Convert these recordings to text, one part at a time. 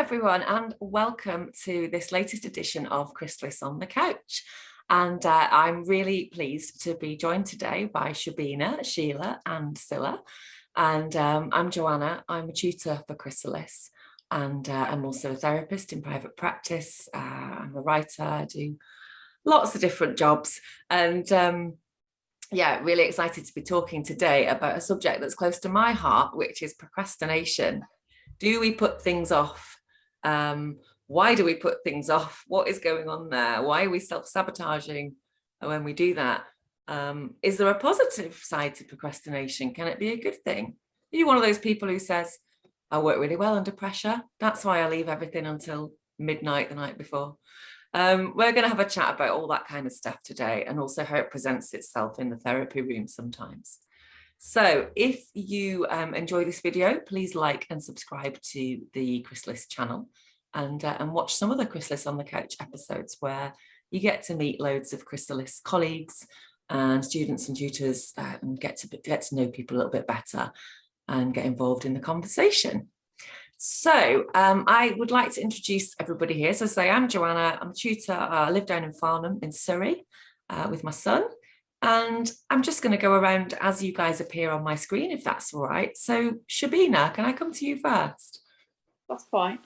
everyone, and welcome to this latest edition of Chrysalis on the Couch. And I'm really pleased to be joined today by Shabeena, Sheila and Cila. And I'm Joanna. I'm a tutor for Chrysalis, and I'm also a therapist in private practice. I'm a writer. I do lots of different jobs. And yeah, really excited to be talking today about a subject that's close to my heart, which is procrastination. Do we put things off? Why do we put things off? What is going on there? Why are we self-sabotaging when we do that? Is there a positive side to procrastination? Can it be a good thing? Are you one of those people who says, I work really well under pressure, that's why I leave everything until midnight the night before? We're going to have a chat about all that kind of stuff today, and also how it presents itself in the therapy room sometimes. So if you enjoy this video, please like and subscribe to the Chrysalis channel, and watch some of the Chrysalis on the Couch episodes where you get to meet loads of Chrysalis colleagues and students and tutors, and get to know people a little bit better and get involved in the conversation. So I would like to introduce everybody here. So say I'm Joanna, I'm a tutor. I live down in Farnham in Surrey with my son. And I'm just going to go around as you guys appear on my screen, if that's all right. So Shabeena, can I come to you first? That's fine.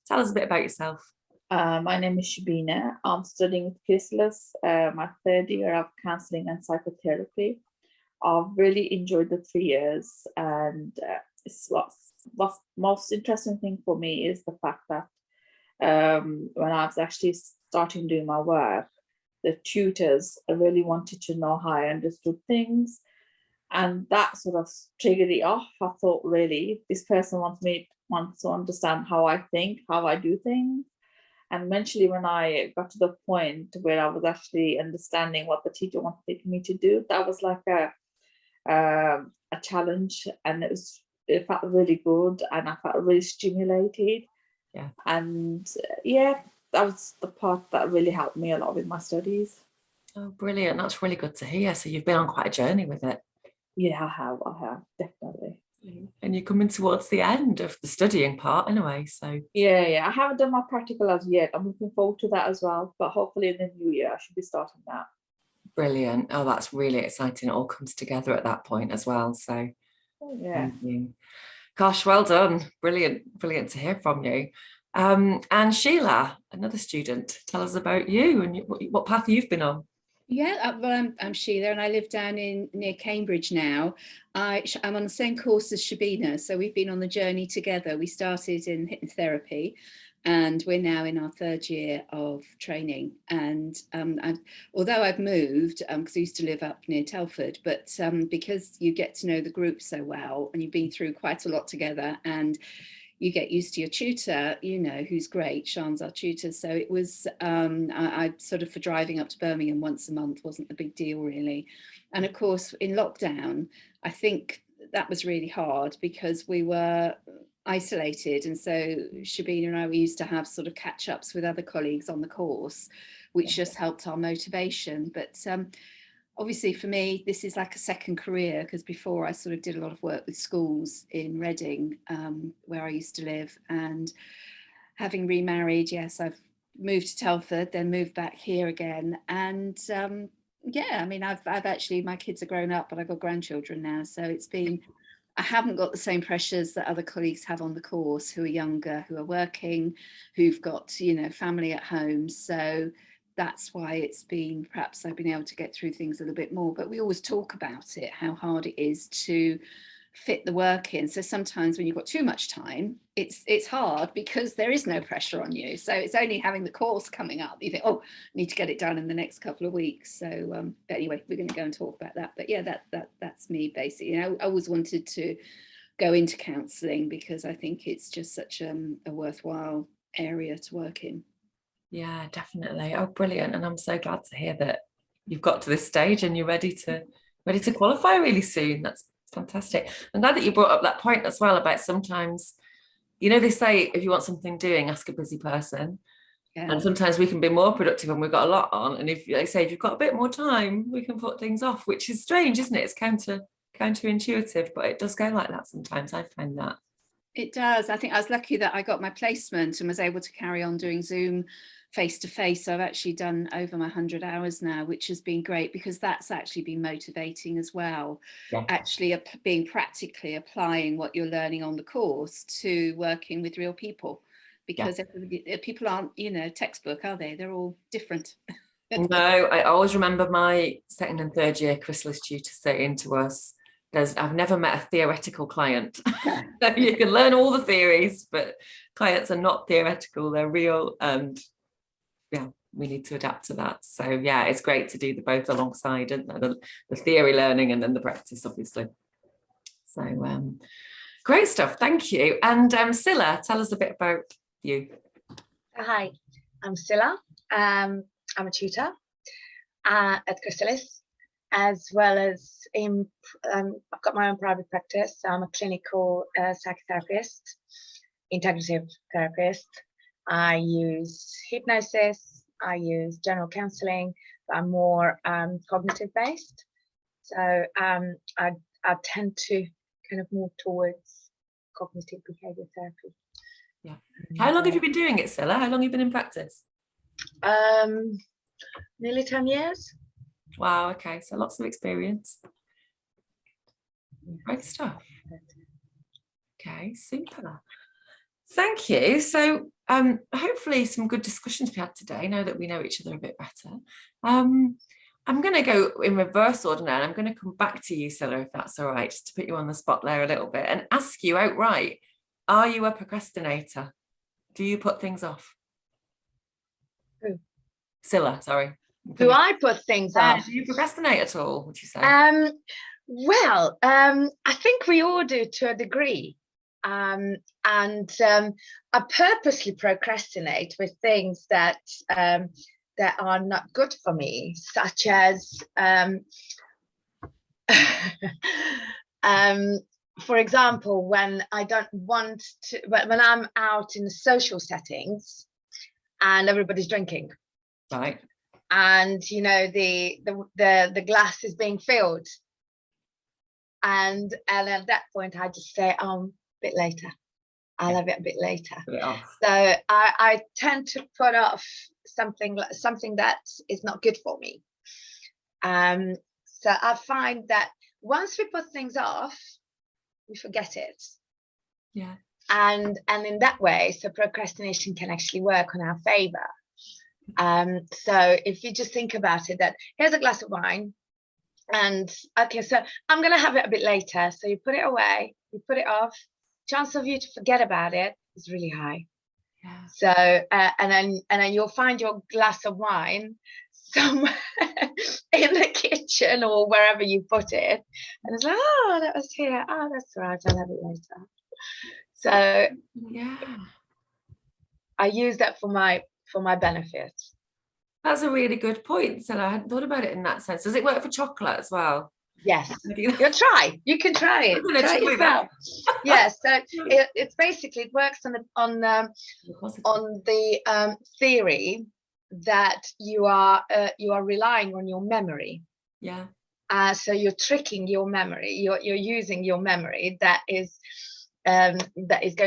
Tell us a bit about yourself. My name is Shabeena. I'm studying with Chrysalis, my third year of counselling and psychotherapy. I've really enjoyed the 3 years, and what's most interesting thing for me is the fact that when I was actually starting doing my work, the tutors really wanted to know how I understood things, and that sort of triggered it off. I thought, really, this person wants to understand how I think, how I do things. And eventually, when I got to the point where I was actually understanding what the teacher wanted me to do, that was like a challenge, and it felt really good, and I felt really stimulated. Yeah. And yeah, that was the part that really helped me a lot with my studies. Oh, brilliant. That's really good to hear. So you've been on quite a journey with it. Yeah, I have, definitely. And you're coming towards the end of the studying part anyway, so. Yeah. I haven't done my practical as yet. I'm looking forward to that as well. But hopefully in the new year, I should be starting that. Brilliant. Oh, that's really exciting. It all comes together at that point as well. So yeah. Gosh, well done. Brilliant to hear from you. And Sheila, another student, tell us about you and what path you've been on. Yeah, well, I'm Sheila, and I live down near Cambridge now. I'm on the same course as Shabeena, so we've been on the journey together. We started in hypnotherapy, and we're now in our third year of training. And although I've moved, because I used to live up near Telford, but because you get to know the group so well, and you've been through quite a lot together, and you get used to your tutor, who's great. Sean's our tutor. So it was, I sort of, for driving up to Birmingham once a month wasn't a big deal really. And of course, in lockdown, I think that was really hard because we were isolated. And so Shabeena and I, we used to have sort of catch-ups with other colleagues on the course, which just helped our motivation. But obviously for me, this is like a second career, because before I sort of did a lot of work with schools in Reading, where I used to live. And having remarried, yes, I've moved to Telford, then moved back here again. And yeah, I mean, I've actually, my kids are grown up, but I've got grandchildren now. So it's been, I haven't got the same pressures that other colleagues have on the course who are younger, who are working, who've got, family at home. So that's why it's been, perhaps I've been able to get through things a little bit more. But we always talk about it, how hard it is to fit the work in. So sometimes when you've got too much time, it's hard because there is no pressure on you. So it's only having the course coming up, you think, oh, I need to get it done in the next couple of weeks. So but anyway, we're going to go and talk about that. But yeah, that's me basically. I always wanted to go into counselling because I think it's just such a worthwhile area to work in. Yeah, definitely. Oh, brilliant. And I'm so glad to hear that you've got to this stage and you're ready to qualify really soon. That's fantastic. I'm glad that you brought up that point as well about sometimes, they say if you want something doing, ask a busy person. Yeah. And sometimes we can be more productive when we've got a lot on. And if they say if you've got a bit more time, we can put things off, which is strange, isn't it? It's counterintuitive, but it does go like that sometimes. I find that. It does. I think I was lucky that I got my placement and was able to carry on doing Zoom face to face. So I've actually done over my 100 hours now, which has been great, because that's actually been motivating as well. Yeah. Actually being practically applying what you're learning on the course to working with real people, because people aren't, you know, textbook, are they? They're all different. No, I always remember my second and third year Chrysalis tutor saying to us, I've never met a theoretical client. You can learn all the theories, but clients are not theoretical, they're real, and yeah, we need to adapt to that. So yeah, it's great to do the both alongside, isn't it? The theory learning and then the practice, obviously. So great stuff, thank you. And Cila, tell us a bit about you. Hi, I'm Cila. I'm a tutor at Chrysalis, as well as I've got my own private practice. I'm a clinical psychotherapist, integrative therapist. I use hypnosis, I use general counselling, but I'm more cognitive based. So I tend to kind of move towards cognitive behaviour therapy. Yeah. How long have you been doing it, Cila? How long have you been in practice? Nearly 10 years. Wow, okay, so lots of experience. Great stuff. Okay, super. Thank you. So hopefully some good discussions we had today, now that we know each other a bit better. I'm going to go in reverse order now, and I'm going to come back to you, Cila, if that's all right, just to put you on the spot there a little bit and ask you outright, are you a procrastinator? Do you put things off? Who? Cila, sorry. Do I put things off? Do you procrastinate at all, would you say? Well, I think we all do to a degree. And I purposely procrastinate with things that that are not good for me, such as for example, when I don't want to, when I'm out in social settings and everybody's drinking, Right. and you know the glass is being filled, and at that point I just say, a bit later, I'll have it a bit later. So I tend to put off something that is not good for me. So I find that once we put things off, we forget it. Yeah. And in that way, so procrastination can actually work on our favor. So if you just think about it, that here's a glass of wine, and okay, so I'm gonna have it a bit later. So you put it away, you put it off. Chance of you to forget about it is really high. Yeah. So and then you'll find your glass of wine somewhere in the kitchen or wherever you put it, and it's like, oh, that was here. Oh, that's right, I'll have it later. So yeah, I use that for my benefit. That's a really good point. So I hadn't thought about it in that sense. Does it work for chocolate as well? Yes, you can try it. Try it yourself. Yes, so it's basically, it works on the theory that you are relying on your memory. Yeah. So you're tricking your memory. You're using your memory that is going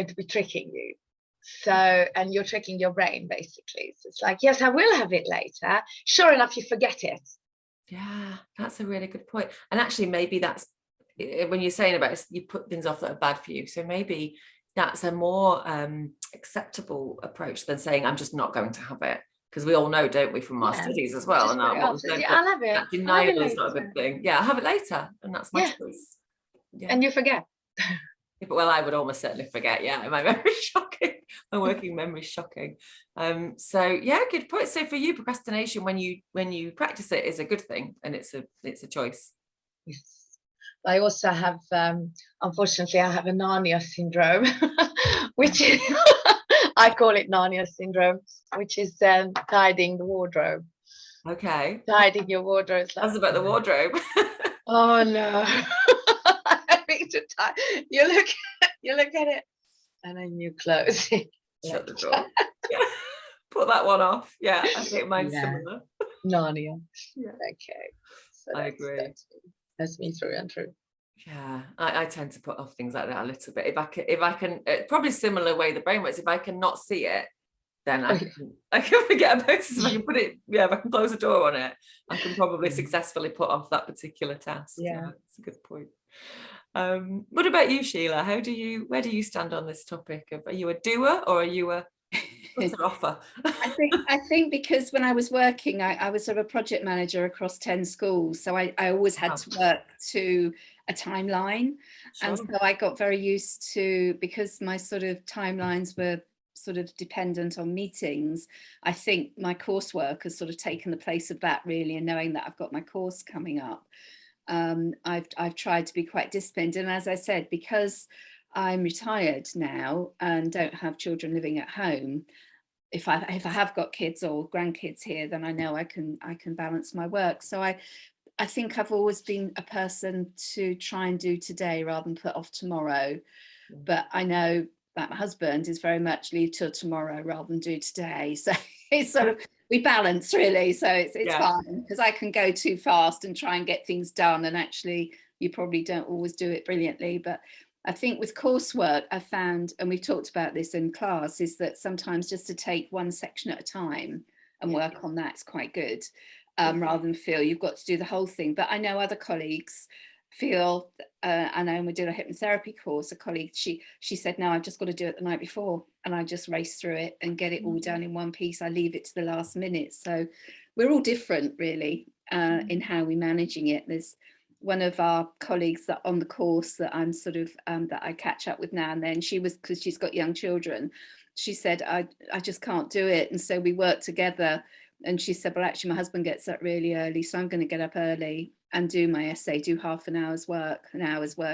to be tricking you. So, and you're tricking your brain basically. So it's like, yes, I will have it later. Sure enough, you forget it. Yeah, that's a really good point. And actually, maybe that's when you're saying about it, you put things off that are bad for you. So maybe that's a more acceptable approach than saying, I'm just not going to have it. Because we all know, don't we, from our studies as well. And I'll have it. That denial is not a good thing. Yeah, I'll have it later. And that's my choice. Yeah. And you forget. Well, I would almost certainly forget. Yeah, my memory's shocking. My working memory's shocking. So yeah, good point. So for you, procrastination, when you practice it, is a good thing, and it's a choice. Yes. I also have, unfortunately, I have a Narnia syndrome, which is I call it Narnia syndrome, which is tidying the wardrobe. Okay. Tidying your wardrobe. That's about the wardrobe. Oh no. You look at it, and then you close it. Shut the door. Yeah. Put that one off. Yeah, I think mine's similar. Narnia. Yeah. Okay. So I agree. That's me through and through. Yeah, I tend to put off things like that a little bit. If I can, probably similar way the brain works. If I can not see it, then I can forget about it. If I can put it, if I can close a door on it, I can probably successfully put off that particular task. Yeah. That's a good point. What about you, Sheila? Where do you stand on this topic? Are you a doer or are you a offer? I think because when I was working, I was sort of a project manager across 10 schools. So I always had to work to a timeline. Sure. And so I got very used to, because my sort of timelines were sort of dependent on meetings, I think my coursework has sort of taken the place of that, really, and knowing that I've got my course coming up. I've tried to be quite disciplined. And as I said, because I'm retired now and don't have children living at home, if I have got kids or grandkids here, then I know I can balance my work. So I think I've always been a person to try and do today rather than put off tomorrow. But I know that my husband is very much leave till tomorrow rather than do today. So it's sort of, we balance, really. So it's fine, because I can go too fast and try and get things done, and actually you probably don't always do it brilliantly. But I think with coursework, I found, and we've talked about this in class, is that sometimes just to take one section at a time and work on that's quite good, rather than feel you've got to do the whole thing. But I know other colleagues feel, I know when we did a hypnotherapy course, a colleague, she said, no, I've just got to do it the night before, and I just race through it and get it all done in one piece. I leave it to the last minute. So we're all different, really, in how we're managing it. There's one of our colleagues that on the course that I'm sort of that I catch up with now and then, because she's got young children, she said, I just can't do it. And so we worked together, and she said, well, actually my husband gets up really early, so I'm going to get up early and do my essay, do half an hour's work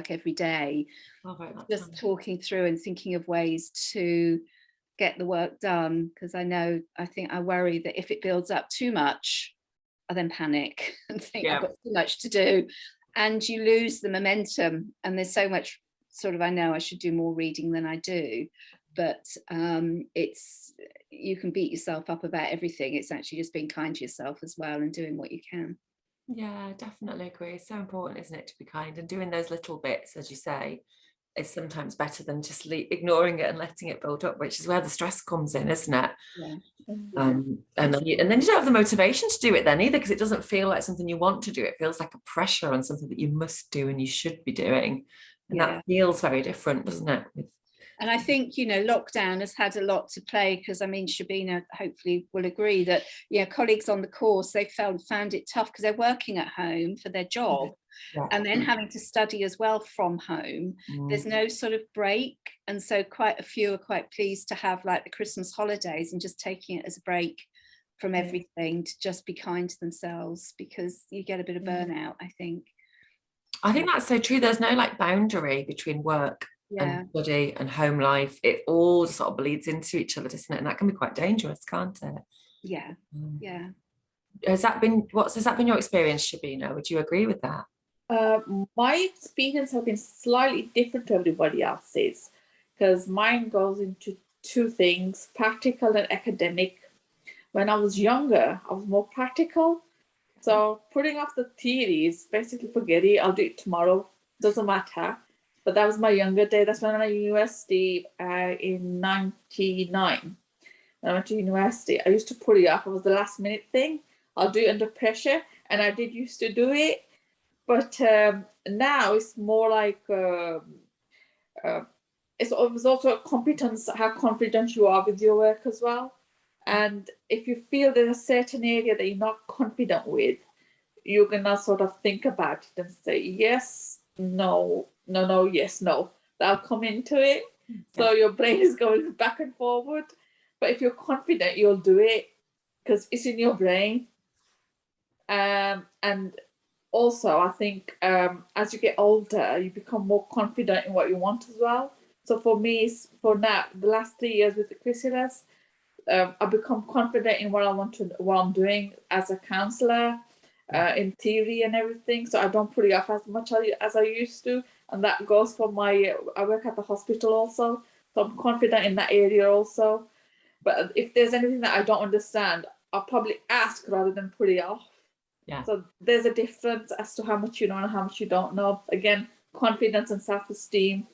every day. Just talking through and thinking of ways to get the work done, because I think I worry that if it builds up too much, I then panic and think I've got too much to do, and you lose the momentum. And there's so much sort of, I know I should do more reading than I do, but you can beat yourself up about everything. It's actually just being kind to yourself as well and doing what you can. Yeah, definitely agree. It's so important, isn't it, to be kind, and doing those little bits, as you say, is sometimes better than just ignoring it and letting it build up, which is where the stress comes in, isn't it? Yeah. And then you don't have the motivation to do it then either, because it doesn't feel like something you want to do. It feels like a pressure on something that you must do and you should be doing, and that feels very different, doesn't it? And I think, lockdown has had a lot to play, because I mean, Shabeena hopefully will agree that, colleagues on the course, they found it tough because they're working at home for their job, and then having to study as well from home. There's no sort of break. And so quite a few are quite pleased to have like the Christmas holidays and just taking it as a break from everything, to just be kind to themselves, because you get a bit of burnout, I think. I think that's so true. There's no like boundary between work and study and home life. It all sort of bleeds into each other, doesn't it? And that can be quite dangerous, can't it? Yeah. Has that been your experience, Shabeena? Would you agree with that? My experience has been slightly different to everybody else's, because mine goes into two things: practical and academic. When I was younger, I was more practical. So putting off the theories, basically forget it, I'll do it tomorrow, doesn't matter. But that was my younger day. That's when I went to university in 99. When I went to university, I used to put it off. It was the last minute thing. I'll do it under pressure. And I did used to do it. But now it's more like, it's also a competence, how confident you are with your work as well. And if you feel there's a certain area that you're not confident with, you're going to sort of think about it and say, yes, no, yes, no. That'll come into it. So your brain is going back and forward. But if you're confident, you'll do it because it's in your brain. And also, I think as you get older, you become more confident in what you want as well. So for me, for now, the last 3 years with the Chrysalis, I've become confident in what I'm doing as a counsellor, in theory and everything. So I don't put it off as much as I used to. And that goes for I work at the hospital also. So I'm confident in that area also. But if there's anything that I don't understand, I'll probably ask rather than put it off. Yeah. So there's a difference as to how much you know and how much you don't know. Again, confidence and self-esteem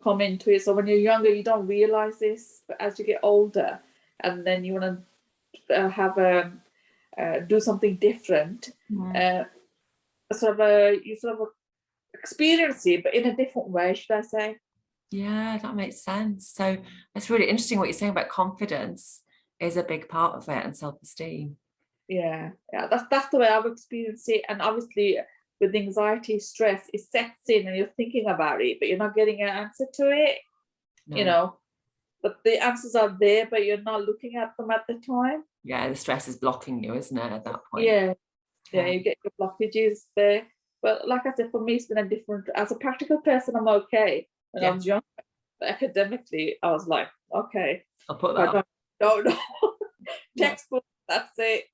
come into it. So when you're younger, you don't realize this, but as you get older, and then you want to have a do something different, you sort of experience it, but in a different way, should I say? Yeah, that makes sense. So it's really interesting what you're saying about confidence is a big part of it, and self-esteem. Yeah, that's the way I've experienced it. And obviously with anxiety, stress, it sets in and you're thinking about it, but you're not getting an answer to it. No. You know, but the answers are there, but you're not looking at them at the time. Yeah, the stress is blocking you, isn't it, at that point? Yeah, you get your blockages there. But like I said, for me, it's been a different, as a practical person, I'm okay. When I was young, but academically, I was like, okay, I'll put that up. Don't know. Textbook, that's it.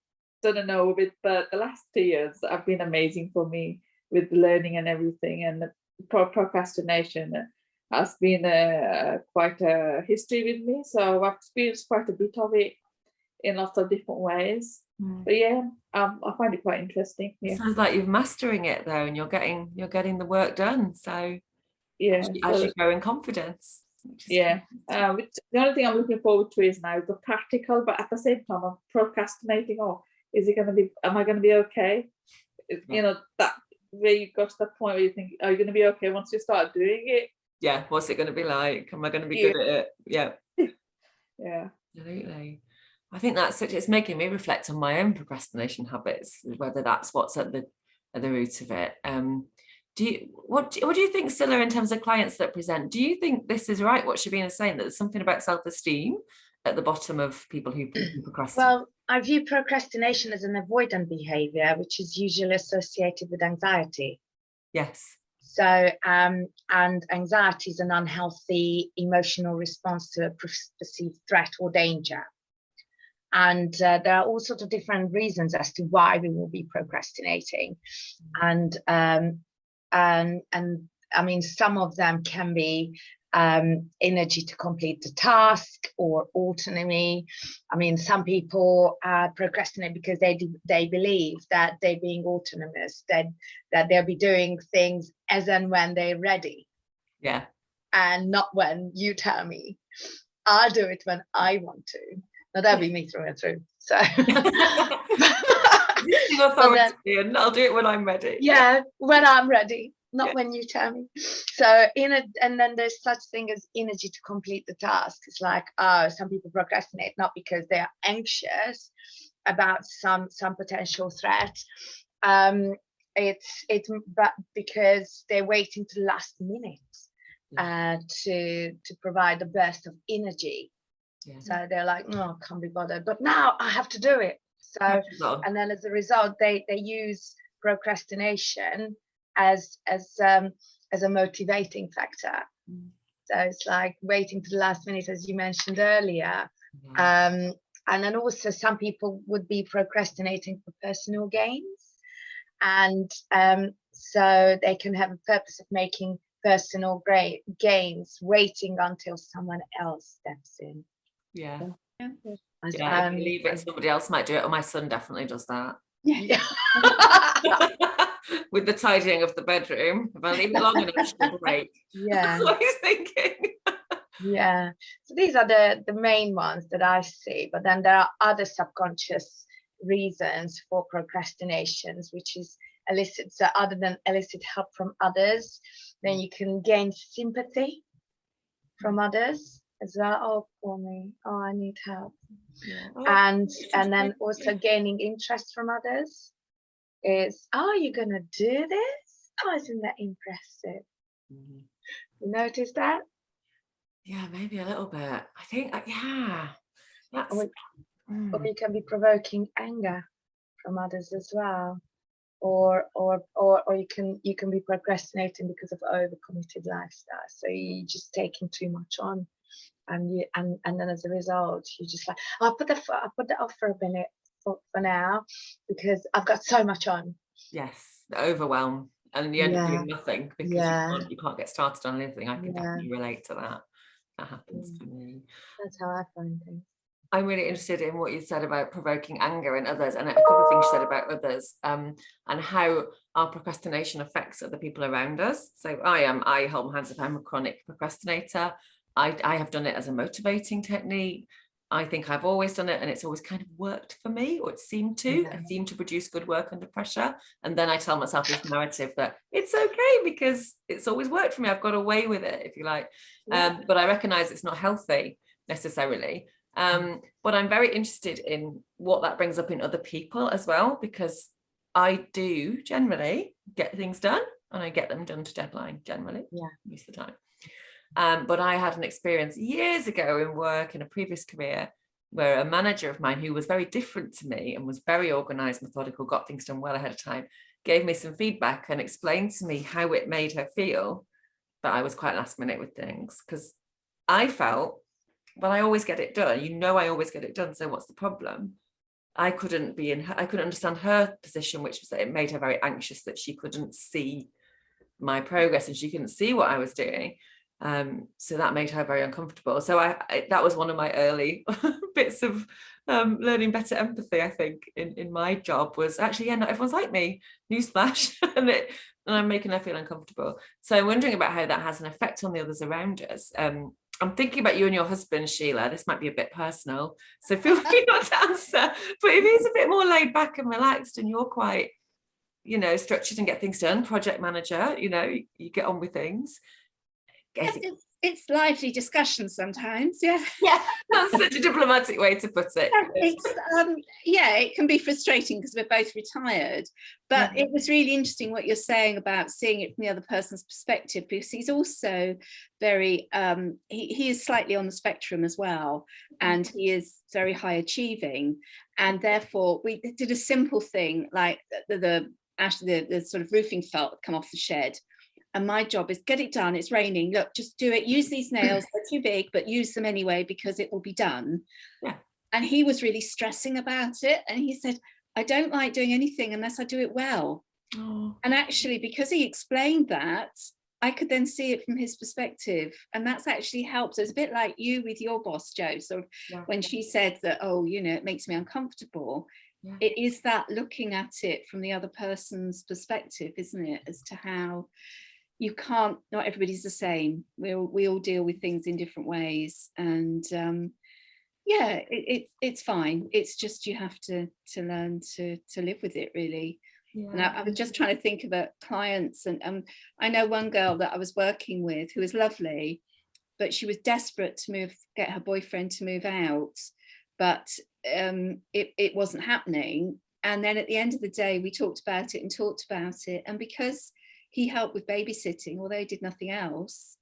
Don't know with it. But the last 2 years have been amazing for me with learning and everything. And the procrastination has been quite a history with me. So I've experienced quite a bit of it in lots of different ways. But yeah, I find it quite interesting. Yeah. Sounds like you're mastering it though, and you're getting the work done. So yeah, as you grow in confidence. Yeah, the only thing I'm looking forward to is now the practical, but at the same time I'm procrastinating. Oh, am I going to be okay? You know, that where you got to that point where you think, are you going to be okay once you start doing it? Yeah, what's it going to be like? Am I going to be good at it? Yeah. Yeah, absolutely. I think it's making me reflect on my own procrastination habits, whether that's what's at the root of it. What do you think, Cila, in terms of clients that present? Do you think this is right, what Shabeena is saying, that there's something about self-esteem at the bottom of people who procrastinate? Well, I view procrastination as an avoidant behavior, which is usually associated with anxiety. Yes. So, and anxiety is an unhealthy emotional response to a perceived threat or danger. And there are all sorts of different reasons as to why we will be procrastinating. And I mean, some of them can be energy to complete the task or autonomy. I mean, some people procrastinate because they believe that they're being autonomous, that they'll be doing things as and when they're ready. Yeah. And not when you tell me. I'll do it when I want to. Now that'd be me through and through. So and I'll do it when I'm ready. Yeah, when I'm ready, not when you tell me. So and then there's such thing as energy to complete the task. It's like, some people procrastinate not because they are anxious about some potential threat. It's but because they're waiting to the last minute to provide a burst of energy. Yeah. So they're like, no, I can't be bothered, but now I have to do it. So, and then as a result, they use procrastination as a motivating factor. So it's like waiting to the last minute, as you mentioned earlier. And then also some people would be procrastinating for personal gains, and so they can have a purpose of making personal gains, waiting until someone else steps in. Yeah. I believe it. Somebody else might do it, or my son definitely does that. Yeah. With the tidying of the bedroom, if I leave it long enough, she'll break. Yeah. That's what he's thinking. Yeah. So these are the main ones that I see, but then there are other subconscious reasons for procrastinations, which is elicit. So other than elicit help from others, then you can gain sympathy from others as well. Oh, for me, oh, I need help. And then also gaining interest from others is, oh, you're gonna do this? Oh, isn't that impressive? You notice that? Yeah, maybe a little bit. I think, that's or you can be provoking anger from others as well, or you can be procrastinating because of overcommitted lifestyle. So you're just taking too much on. And then as a result, you just like, I'll put that off for a minute for now because I've got so much on. Yes, the overwhelm, and you end up doing nothing because you can't get started on anything. I can definitely relate to that. That happens to me. That's how I find things. I'm really interested in what you said about provoking anger in others, and a couple of things you said about others, and how our procrastination affects other people around us. So I hold my hands up, I'm a chronic procrastinator. I have done it as a motivating technique. I think I've always done it, and it's always kind of worked for me, or it seemed to. I seem to produce good work under pressure. And then I tell myself this narrative that it's okay because it's always worked for me. I've got away with it, if you like. But I recognize it's not healthy necessarily. But I'm very interested in what that brings up in other people as well, because I do generally get things done, and I get them done to deadline generally, most of the time. But I had an experience years ago in work in a previous career where a manager of mine, who was very different to me and was very organized, methodical, got things done well ahead of time, gave me some feedback and explained to me how it made her feel that I was quite last minute with things, because I felt, well, I always get it done. I always get it done. So what's the problem? I couldn't understand her position, which was that it made her very anxious that she couldn't see my progress and she couldn't see what I was doing. So that made her very uncomfortable. So that was one of my early bits of learning better empathy, I think, in my job, was actually, not everyone's like me, newsflash, and I'm making her feel uncomfortable. So I'm wondering about how that has an effect on the others around us. I'm thinking about you and your husband, Sheila. This might be a bit personal, so feel free not to answer. But if he's a bit more laid back and relaxed, and you're quite, structured and get things done, project manager, you get on with things. It's lively discussion sometimes. Yeah, that's such a diplomatic way to put it. It can be frustrating because we're both retired, but it was really interesting what you're saying about seeing it from the other person's perspective, because he's also very he is slightly on the spectrum as well, and he is very high achieving, and therefore we did a simple thing like the sort of roofing felt come off the shed. And my job is get it done. It's raining. Look, just do it. Use these nails. They're too big, but use them anyway because it will be done. Yeah. And he was really stressing about it. And he said, I don't like doing anything unless I do it well. Oh. And actually, because he explained that, I could then see it from his perspective. And that's actually helped. So it's a bit like you with your boss, Jo. So when she said that, it makes me uncomfortable. Yeah. It is that looking at it from the other person's perspective, isn't it? As to how not everybody's the same. We all deal with things in different ways, and it's fine. It's just you have to learn to live with it, really. Yeah. And I was just trying to think about clients, and I know one girl that I was working with who was lovely, but she was desperate to get her boyfriend to move out, but it wasn't happening. And then at the end of the day, we talked about it, and because he helped with babysitting, although he did nothing else,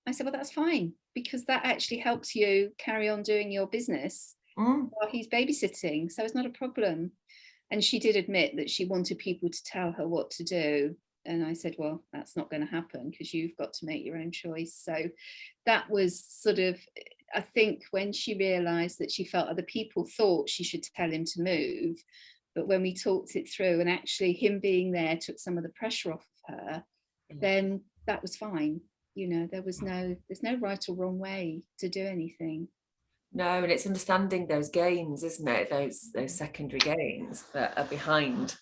I said, well, that's fine, because that actually helps you carry on doing your business while he's babysitting. So it's not a problem. And she did admit that she wanted people to tell her what to do. And I said, well, that's not going to happen because you've got to make your own choice. So that was sort of, I think, when she realised that she felt other people thought she should tell him to move. But when we talked it through, and actually him being there took some of the pressure off of her, then that was fine. There's no right or wrong way to do anything. No, and it's understanding those gains, isn't it? Those secondary gains that are behind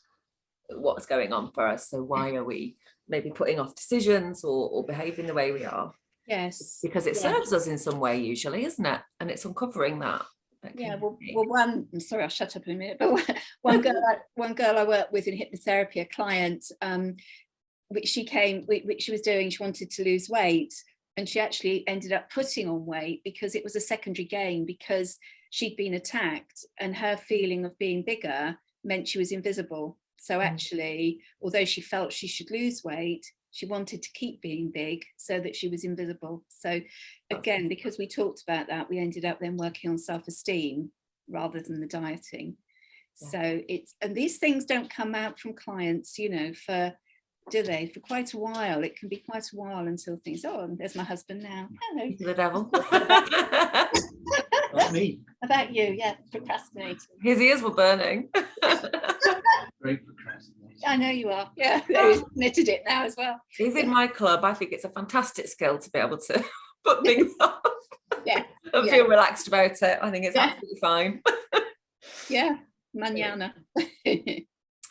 what's going on for us. So why are we maybe putting off decisions or behaving the way we are? Yes. Because it serves us in some way usually, isn't it? And it's uncovering that. I'm sorry, I'll shut up in a minute, but one girl I worked with in hypnotherapy, a client, she wanted to lose weight, and she actually ended up putting on weight because it was a secondary gain, because she'd been attacked and her feeling of being bigger meant she was invisible. So actually, although she felt she should lose weight, she wanted to keep being big so that she was invisible. So again, because we talked about that, we ended up then working on self-esteem rather than the dieting. So and these things don't come out from clients, for quite a while. It can be quite a while until things, and there's my husband now. Hello. The devil. Not me. About you, procrastinating. His ears were burning. Great procrastinator. I know you are. Yeah, he's knitted it now as well. He's in my club. I think it's a fantastic skill to be able to put things off. Yeah. And feel relaxed about it. I think it's absolutely fine. Yeah, mañana.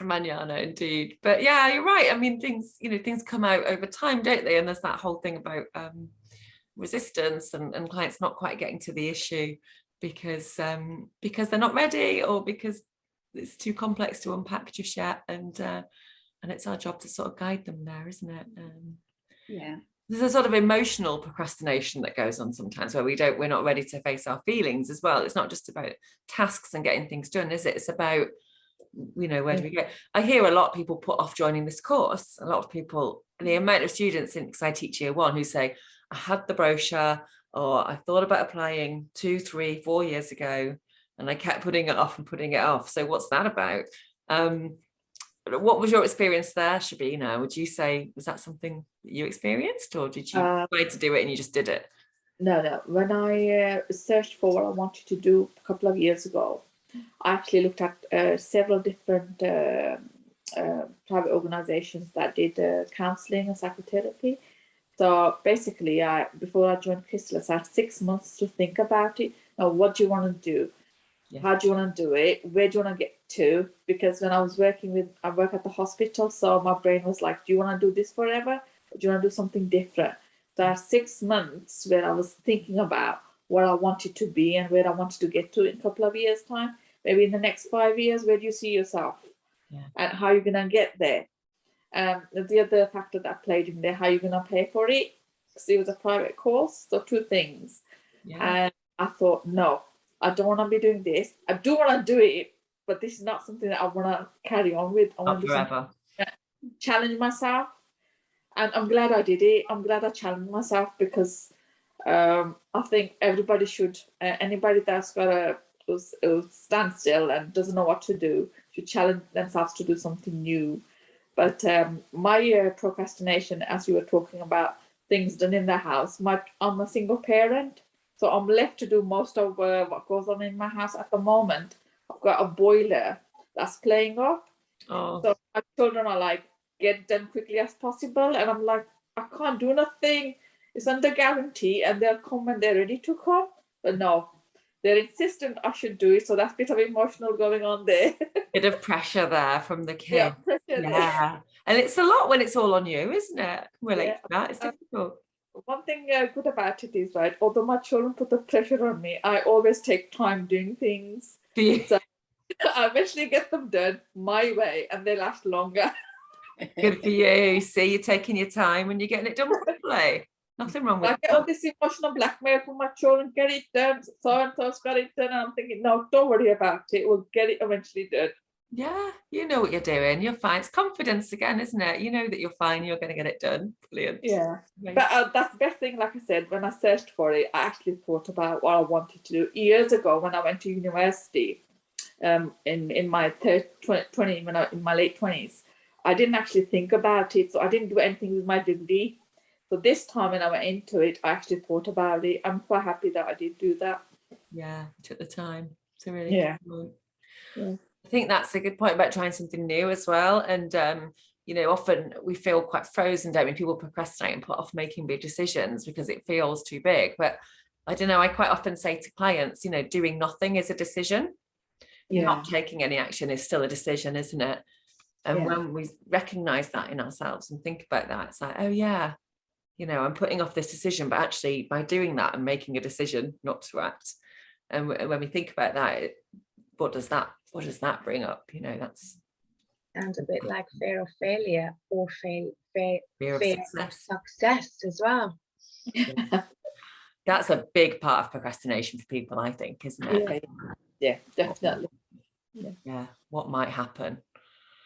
Mañana, indeed. But yeah, you're right. I mean, things come out over time, don't they? And there's that whole thing about resistance and clients not quite getting to the issue because they're not ready, or because it's too complex to unpack just yet. And it's our job to sort of guide them there, isn't it? Yeah. There's a sort of emotional procrastination that goes on sometimes where we're not ready to face our feelings as well. It's not just about tasks and getting things done, is it? It's about, where do we go? I hear a lot of people put off joining this course. A lot of people, the amount of students, because I teach year 1, who say, I had the brochure, or I thought about applying 2, 3, 4 years ago, and I kept putting it off and putting it off. So what's that about? What was your experience there, Shabeena? Would you say, was that something that you experienced, or did you try to do it and you just did it? No. When I searched for what I wanted to do a couple of years ago, I actually looked at several different private organizations that did counseling and psychotherapy. So basically, before I joined Chrysalis, I had 6 months to think about it. Now, what do you want to do? Yeah. How do you want to do it? Where do you want to get to? Because when I was I work at the hospital, so my brain was like, do you want to do this forever? Or do you want to do something different? So I had 6 months where I was thinking about what I wanted to be and where I wanted to get to in a couple of years' time. Maybe in the next 5 years, where do you see yourself? Yeah. And how you're going to get there? The other factor that played in there, how you're going to pay for it. Because it was a private course, so 2 things. Yeah. And I thought, no, I don't want to be doing this. I do want to do it, but this is not something that I want to carry on with. I want to forever. Challenge myself. And I'm glad I did it. I'm glad I challenged myself, because I think everybody should, anybody that's got a standstill and doesn't know what to do, should challenge themselves to do something new. But my procrastination, as you were talking about things done in the house, I'm a single parent, so I'm left to do most of what goes on in my house at the moment. I've got a boiler that's playing up. Oh. So my children are like, get done quickly as possible. And I'm like, I can't do nothing. It's under guarantee, and they'll come when they're ready to come. But no, they're insistent I should do it. So that's a bit of emotional going on there. Bit of pressure there from the kids. Yeah, pressure there. And it's a lot when it's all on you, isn't it? Relate to that. It's difficult. One thing good about it is, right, although my children put the pressure on me, I always take time doing things. Do you? So I eventually get them done my way, and they last longer. Good for you. See, you're taking your time and you're getting it done properly. Nothing wrong with that. I get all this emotional blackmail from my children, get it done, so-and-so's got it done, and I'm thinking, no, don't worry about it, we'll get it eventually done. Yeah, you know what you're doing, you're fine. It's confidence again, isn't it? You know that you're fine, you're going to get it done. Brilliant. Yeah. Amazing. But that's the best thing. Like I said, when I searched for it, I actually thought about what I wanted to do years ago when I went to university, in my in my late 20s. I didn't actually think about it, so I didn't do anything with my degree. So this time when I went into it, I actually thought about it. I'm quite happy that I did do that. Yeah, took the time. It's a really good point. Yeah. I think that's a good point about trying something new as well. And often we feel quite frozen, don't we? People procrastinate and put off making big decisions because it feels too big. But I don't know, I quite often say to clients, doing nothing is a decision. Yeah. Not taking any action is still a decision, isn't it? And when we recognize that in ourselves and think about that, it's like, oh yeah, I'm putting off this decision, but actually by doing that, I'm making a decision not to act. And when we think about that, what does that bring up? That's sounds a bit like fear of failure or fear of success as well. Yeah. That's a big part of procrastination for people, I think, isn't it? Yeah, definitely. Yeah. What might happen?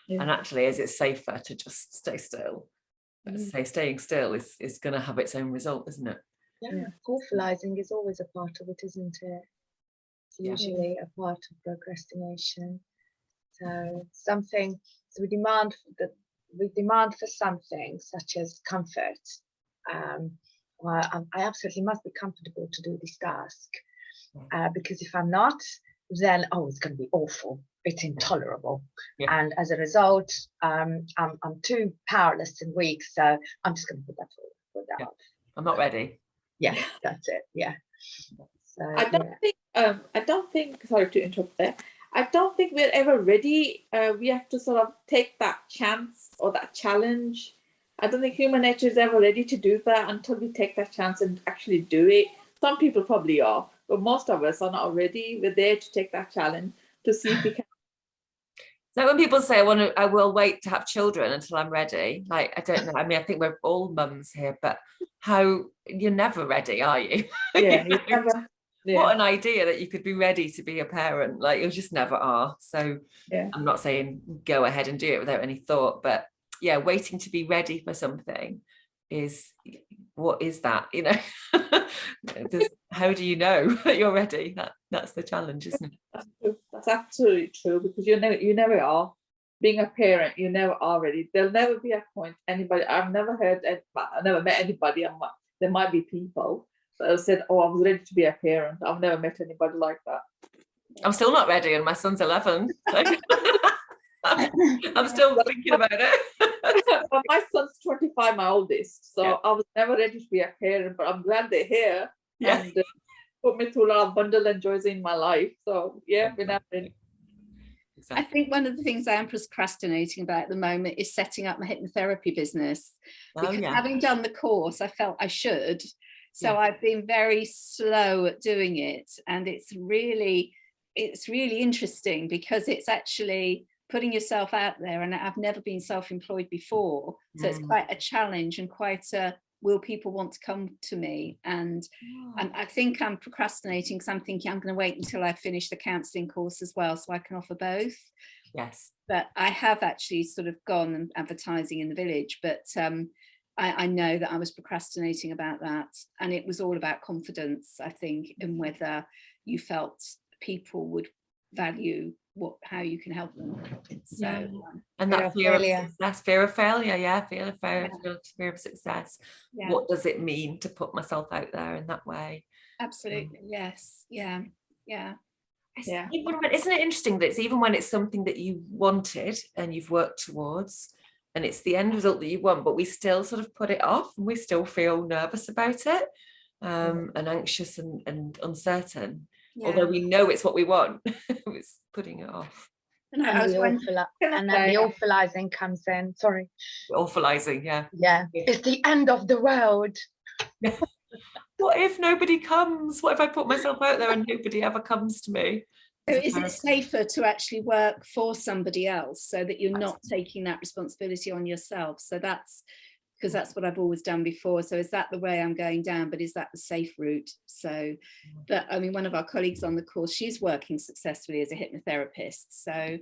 Yeah. And actually, is it safer to just stay still? Say staying still is going to have its own result, isn't it? Yeah. Awfulizing is always a part of it, isn't it? It's usually a part of procrastination. So we demand for something such as comfort. Well, I absolutely must be comfortable to do this task, because if I'm not, then it's going to be awful. It's intolerable, and as a result, I'm too powerless and weak. So I'm just going to put that forward. I'm not ready. Yeah, that's it. Yeah. So, I don't think, sorry to interrupt there. I don't think we're ever ready. We have to sort of take that chance or that challenge. I don't think human nature is ever ready to do that until we take that chance and actually do it. Some people probably are, but most of us are not ready. We're there to take that challenge to see if we can. So when people say I will wait to have children until I'm ready, like, I don't know. I mean, I think we're all mums here, but you're never ready, are you? Yeah, You know? yeah. What an idea that you could be ready to be a parent. Like, you just never are. So Yeah. I'm not saying go ahead and do it without any thought, but yeah, waiting to be ready for something what is that? You know, how do you know that you're ready? That's the challenge, isn't it? That's absolutely true, because you never are. Being a parent, you never are ready. There'll never be a point I've never met anybody. There might be people that have said, oh, I was ready to be a parent. I've never met anybody like that. I'm still not ready, and my son's 11. So I'm still thinking about it. Well, my son's 25, my oldest, so I was never ready to be a parent, but I'm glad they're here and put me through a lot of bundle and joys in my life. So yeah, we're not ready. I think one of the things I am procrastinating about at the moment is setting up my hypnotherapy business, because having done the course, I felt I should. So I've been very slow at doing it, and it's really interesting, because it's actually putting yourself out there, and I've never been self-employed before, so it's quite a challenge and quite a will people want to come to me, and I think I'm procrastinating because I'm thinking I'm going to wait until I finish the counselling course as well, so I can offer both. Yes, but I have actually sort of gone and advertising in the village, but I know that I was procrastinating about that, and it was all about confidence, I think, and whether you felt people would value how you can help them. So and that fear of success, fear of failure, fear of success. What does it mean to put myself out there in that way? Absolutely. Yes. Yeah. Even when, isn't it interesting that it's even when it's something that you wanted and you've worked towards, and it's the end result that you want, but we still sort of put it off, and we still feel nervous about it, and anxious and uncertain. Although we know it's what we want, it's putting it off. And the awfulizing comes in. Sorry. Awfulizing, yeah. It's the end of the world. What if nobody comes? What if I put myself out there and nobody ever comes to me? So is it safer to actually work for somebody else, so that you're not taking that responsibility on yourself? So that's because that's what I've always done before. So is that the way I'm going down? But is that the safe route? So, but I mean, one of our colleagues on the course, she's working successfully as a hypnotherapist. So,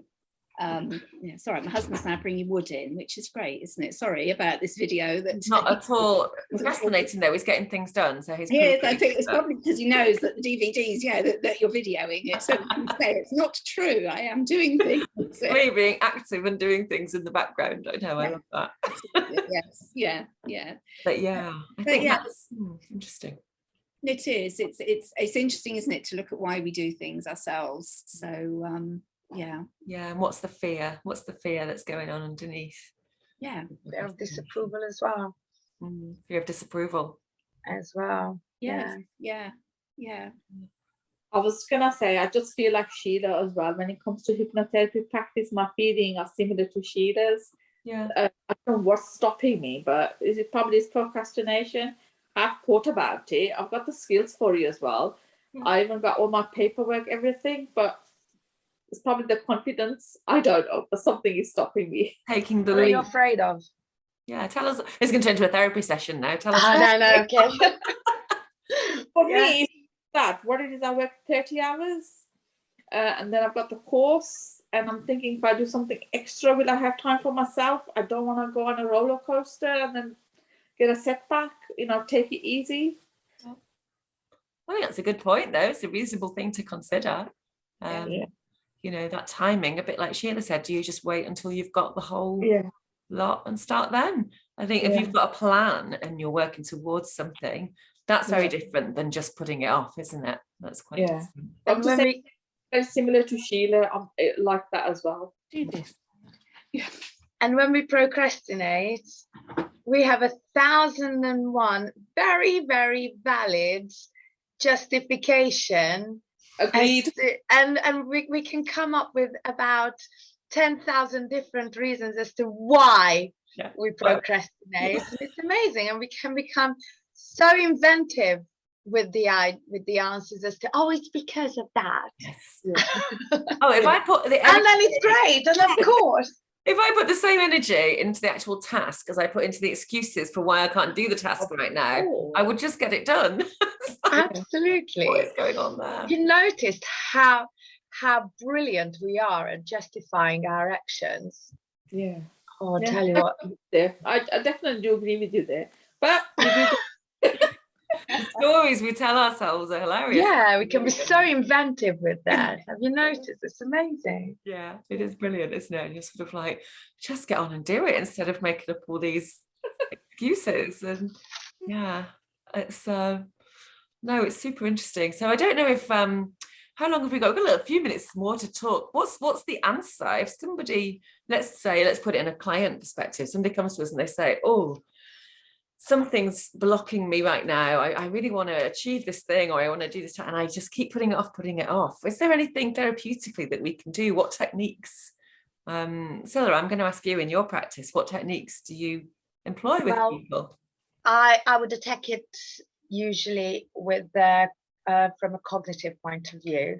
sorry, my husband's now bringing wood in, which is great, isn't it? Sorry about this video. That's not at all fascinating, though. He's getting things ding so he's I think it's probably because he knows that the DVDs, that you're videoing it, so you can say it's not true. I am doing things. Me being active and doing things in the background. I know, I love that. Yes, But I think that's interesting. It is. It's interesting, isn't it, to look at why we do things ourselves. So and what's the fear that's going on underneath? Fear of disapproval as well. Fear of disapproval as well. Yeah. I was gonna say, I just feel like Sheila as well. When it comes to hypnotherapy practice, my feeling are similar to Sheila's. I don't know what's stopping me, but it probably is procrastination. I've thought about it. I've got the skills for you as well. I even got all my paperwork, everything, but it's probably the confidence. I don't know, but something is stopping me. Taking the lead. What are you afraid of? Yeah, tell us. It's going to turn into a therapy session now. Tell us. No, okay. For me, it's that what it is, I work 30 hours and then I've got the course, and I'm thinking, if I do something extra, will I have time for myself? I don't want to go on a roller coaster and then get a setback, take it easy. I think that's a good point, though. It's a reasonable thing to consider. That timing, a bit like Sheila said, do you just wait until you've got the whole lot and start then? I think if you've got a plan and you're working towards something, that's very different than just putting it off, isn't it? That's quite different. I'm just saying, very similar to Sheila. I'm like that as well. Do this. And when we procrastinate, we have 1,001 very, very valid justification. Agreed. And we can come up with about 10,000 different reasons as to why we procrastinate. It's amazing, and we can become so inventive with the answers as to, oh, it's because of that. Yes. Oh, if I put the and then it's great, and of course. If I put the same energy into the actual task as I put into the excuses for why I can't do the task right now, I would just get it done. Absolutely. What is going on there? You noticed how brilliant we are at justifying our actions. Yeah. Oh, I'll tell you what. There, I definitely do agree with you there. But we do the stories we tell ourselves are hilarious. Yeah, we can be so inventive with that. Have you noticed? It's amazing. Yeah, it is brilliant, isn't it? And you're sort of like, just get on and do it instead of making up all these excuses. And yeah, it's no, it's super interesting. So I don't know if how long have we got? We've got a few minutes more to talk. What's the answer if somebody, let's put it in a client perspective, somebody comes to us and they say, oh, something's blocking me right now. I really want to achieve this thing, or I want to do this, and I just keep putting it off. Is there anything therapeutically that we can do? What techniques? Cila, I'm going to ask you, in your practice, what techniques do you employ with people? I would attack it usually with from a cognitive point of view.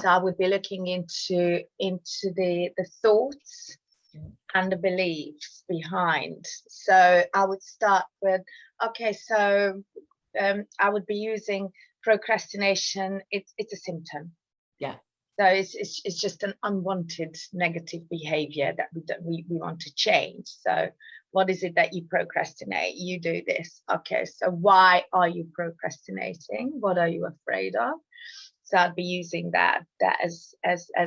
So I would be looking into the thoughts and the beliefs behind. So I would start with, okay, so I would be using procrastination. It's a symptom. Yeah. So it's just an unwanted negative behavior that we want to change. So what is it that you procrastinate? You do this. Okay, so why are you procrastinating? What are you afraid of? So I'd be using that as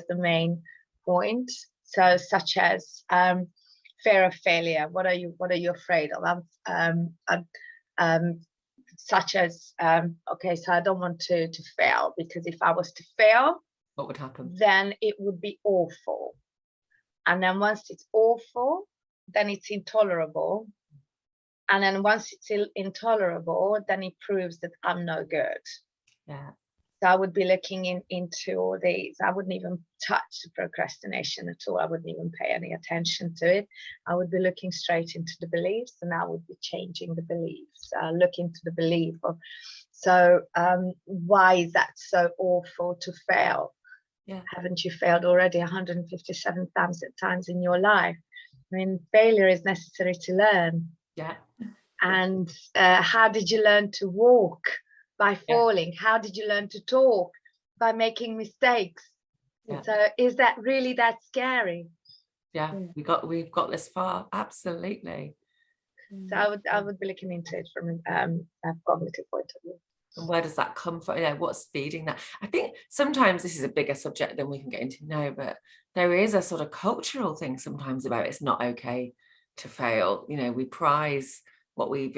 the main point. So such as fear of failure. What are you afraid of? Such as okay, so I don't want to fail, because if I was to fail, what would happen? Then it would be awful. And then once it's awful, then it's intolerable. And then once it's intolerable, then it proves that I'm no good. Yeah. So I would be looking into all these. I wouldn't even touch the procrastination at all. I wouldn't even pay any attention to it. I would be looking straight into the beliefs, and I would be changing the beliefs. Look into the belief of, so why is that so awful to fail? Yeah. Haven't you failed already 157,000 times in your life? I mean, failure is necessary to learn. Yeah. And how did you learn to walk? By falling. How did you learn to talk? By making mistakes. Yeah. So is that really that scary? Yeah, we've got this far. Absolutely. So I would be looking into it from a cognitive point of view. And where does that come from? What's feeding that? I think sometimes this is a bigger subject than we can get into now, but there is a sort of cultural thing sometimes about it's not okay to fail. We prize what we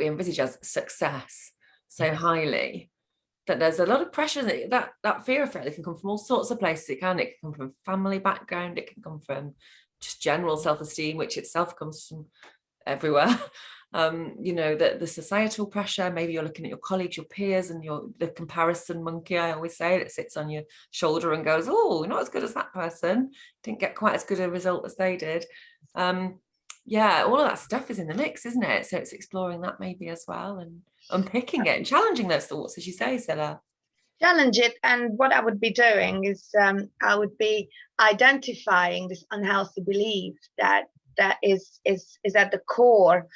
envisage as success so highly that there's a lot of pressure. That fear of failure can come from all sorts of places. It can come from family background, it can come from just general self-esteem, which itself comes from everywhere. The societal pressure. Maybe you're looking at your colleagues, your peers, and the comparison monkey, I always say, that sits on your shoulder and goes, oh, you're not as good as that person, didn't get quite as good a result as they did. All of that stuff is in the mix, isn't it? So it's exploring that maybe as well, and unpicking it and challenging those thoughts, as you say, Cila. Challenge it. And what I would be doing is I would be identifying this unhealthy belief that is at the core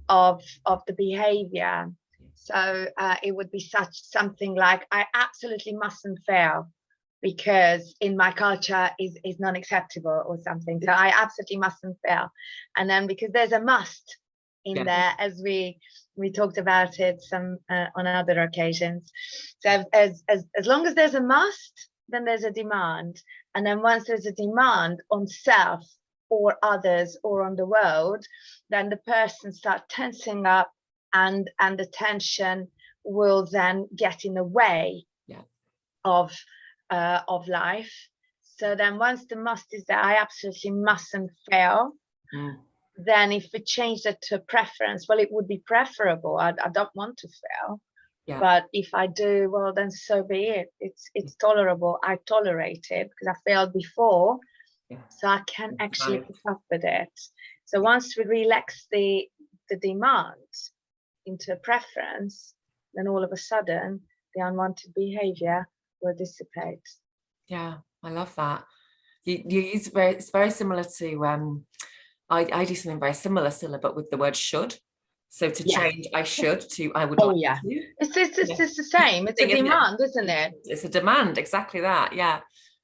of the behavior. So it would be something like, I absolutely mustn't fail because in my culture is not acceptable, or something. So I absolutely mustn't fail. And then because there's a must in there, as we talked about it on other occasions. So as long as there's a must, then there's a demand. And then once there's a demand on self or others or on the world, then the person starts tensing up, and the tension will then get in the way of life. So then once the must is there, I absolutely mustn't fail. then if we change that to preference, well, it would be preferable. I don't want to fail. Yeah. But if I do, well, then so be it. It's tolerable. I tolerate it because I failed before, so I can actually put up with it. So once we relax the demand into a preference, then all of a sudden the unwanted behavior will dissipate. Yeah, I love that. You use it's very similar to I do something very similar, Cila, but with the word should. So to change I should to I would like to. It's the same. It's a demand, isn't it? It's a demand, exactly that. Yeah.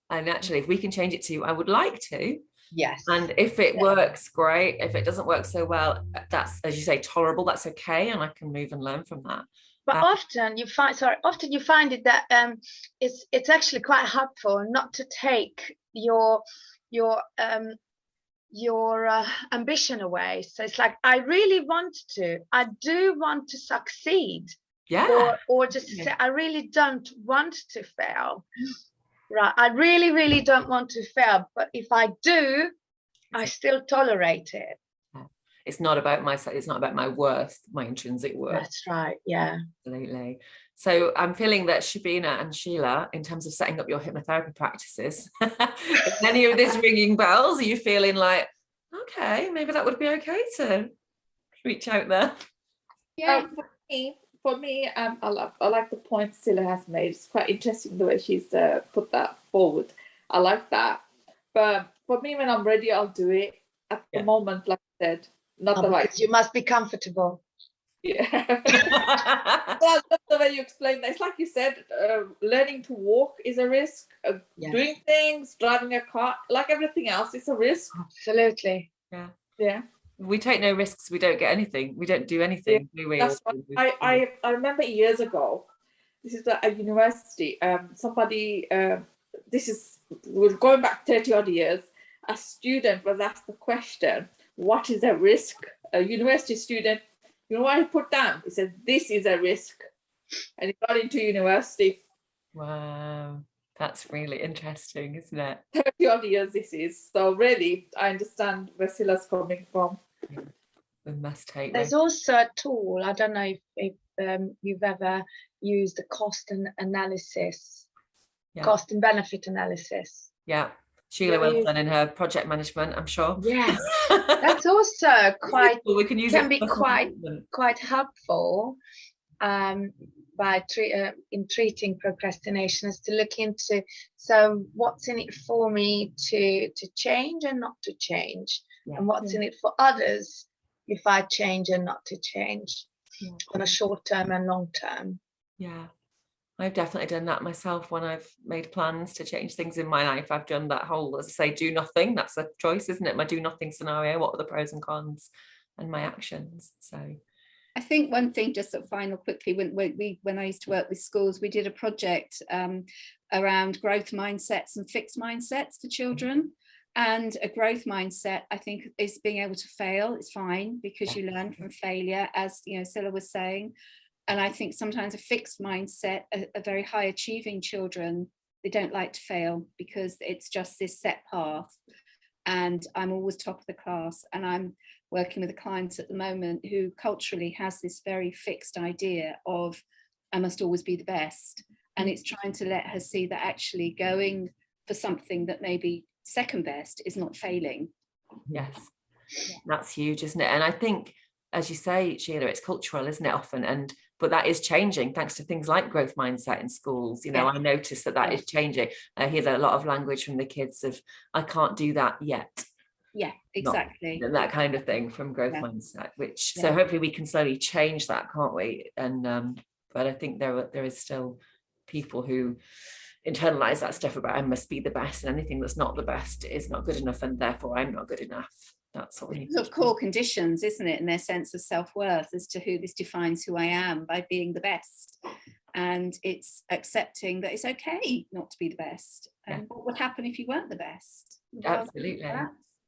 And actually, if we can change it to I would like to. Yes. And if it works, great. If it doesn't work so well, that's, as you say, tolerable. That's okay, and I can move and learn from that. But often you find it that it's actually quite helpful not to take your ambition away. So it's like, I really want to, I do want to succeed. Yeah. Or just say, I really don't want to fail. Right. I really, really don't want to fail. But if I do, I still tolerate it. It's not about it's not about my worth, my intrinsic worth. That's right. Yeah. Absolutely. So I'm feeling that Shabeena and Sheila, in terms of setting up your hypnotherapy practices, is any of this ringing bells? Are you feeling like, okay, maybe that would be okay to reach out there? Yeah. For me, I like the point Cila has made. It's quite interesting the way she's put that forward. I like that. But for me, when I'm ready, I'll do it. At the moment, like I said, not the right. You must be comfortable. Yeah. Well, that's the way you explain that. It's like you said, learning to walk is a risk. Doing things, driving a car, like everything else, it's a risk. Absolutely. Yeah. Yeah. We take no risks, we don't get anything. We don't do anything, do we? That's right. I remember years ago, this is at a university, somebody, we're going back 30 odd years, a student was asked the question, what is a risk? A university student, you know what he put down? He said, this is a risk. And he got into university. Wow. That's really interesting, isn't it? 30 odd years this is. So really, I understand where Cila's coming from. We must take There's also a tool, I don't know if you've ever used the cost and analysis, cost and benefit analysis. Yeah. Sheila well done in her project management, I'm sure. Yes, that's also quite, we can use can be quite helpful by in treating procrastination, is to look into, so what's in it for me to change and not to change, and what's in it for others if I change and not to change on a short term and long term. Yeah, I've definitely done that myself when I've made plans to change things in my life. I've done that whole, as I say, do nothing. That's a choice, isn't it? My do nothing scenario. What are the pros and cons and my actions? So I think one thing, just sort of final quickly, when I used to work with schools, we did a project around growth mindsets and fixed mindsets for children. And a growth mindset, I think, is being able to fail. It's fine because you learn from failure, as Cila was saying. And I think sometimes a fixed mindset, a very high achieving children, they don't like to fail because it's just this set path. And I'm always top of the class, and I'm working with a client at the moment who culturally has this very fixed idea of I must always be the best. And it's trying to let her see that actually going for something that maybe second best is not failing. Yes, that's huge, isn't it? And I think, as you say, Sheila, it's cultural, isn't it, often? But that is changing thanks to things like growth mindset in schools. I notice that is changing. I hear a lot of language from the kids of, I can't do that yet. Yeah, exactly. That kind of thing from growth mindset, which so hopefully we can slowly change that, can't we? And but I think there is still people who internalize that stuff about I must be the best, and anything that's not the best is not good enough, and therefore I'm not good enough. That's what we need. Sort of core conditions, isn't it, in their sense of self-worth as to who this defines who I am by being the best. And it's accepting that it's okay not to be the best. And what would happen if you weren't the best? Absolutely.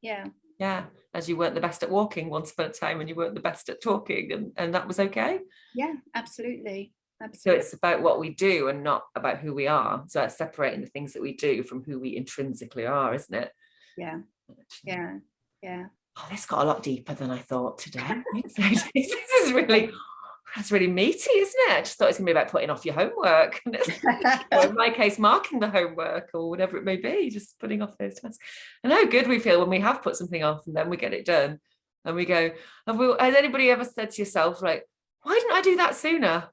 Yeah. As you weren't the best at walking once upon a time, and you weren't the best at talking, and that was okay. Yeah, absolutely. So it's about what we do and not about who we are. So that's separating the things that we do from who we intrinsically are, isn't it? Yeah. oh, this got a lot deeper than I thought today. This is really, that's really meaty, isn't it? I just thought it's going to be about putting off your homework. And it's, or in my case, marking the homework or whatever it may be, just putting off those tasks. And how good we feel when we have put something off and then we get it done. And we go, has anybody ever said to yourself, like, why didn't I do that sooner?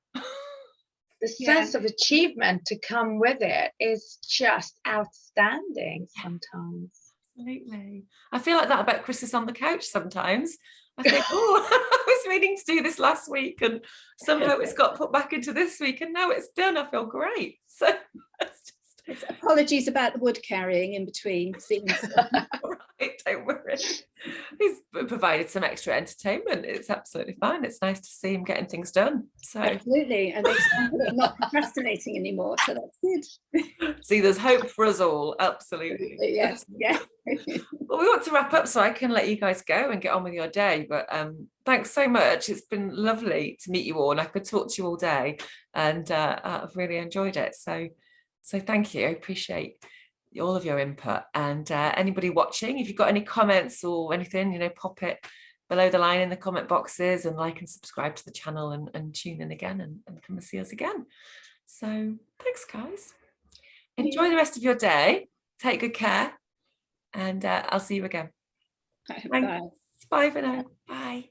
The sense of achievement to come with it is just outstanding sometimes. Absolutely. I feel like that about Chrysalis on the couch sometimes. I think, oh, I was meaning to do this last week and somehow it's got put back into this week and now it's done. I feel great. So that's just... Apologies about the wood carrying in between scenes. Right, don't worry. He's provided some extra entertainment. It's absolutely fine. It's nice to see him getting things done. So absolutely, and they're not procrastinating anymore, so that's good. See, there's hope for us all. Absolutely. Yes, yeah. Well, we want to wrap up so I can let you guys go and get on with your day. But thanks so much. It's been lovely to meet you all, and I could talk to you all day, and I've really enjoyed it. So thank you. I appreciate all of your input, and anybody watching, if you've got any comments or anything, pop it below the line in the comment boxes, and like and subscribe to the channel, and tune in again and come and see us again. So thanks, guys. Enjoy the rest of your day. Take good care, and I'll see you again. Bye. Thanks. Bye for now. Bye.